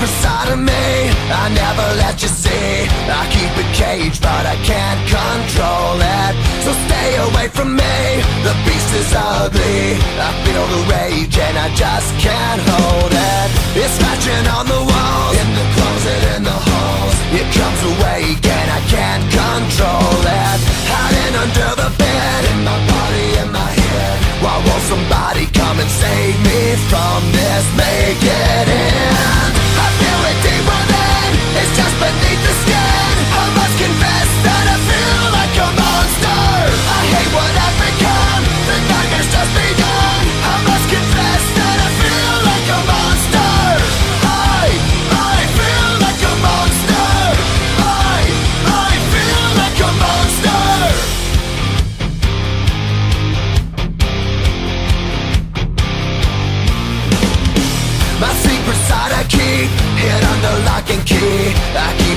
secret side of me I never let you see. I keep it caged but I can't control it. So stay away from me, the beast is ugly. I feel the rage and I just can't hold it. It's scratching on the walls, in the closet, in the halls. It comes awake and I can't control it. Hiding under the bed, in my body, in my head. Why won't somebody come and save me from this? Make it end. I feel it deep within, it's just beneath the skin. I must confess that I feel like a monster. I hate what I've become, the nightmare's just begun. I must confess that I feel like a monster. I feel like a monster. I feel like a monster. My secret side I keep hid under lock and key. I keep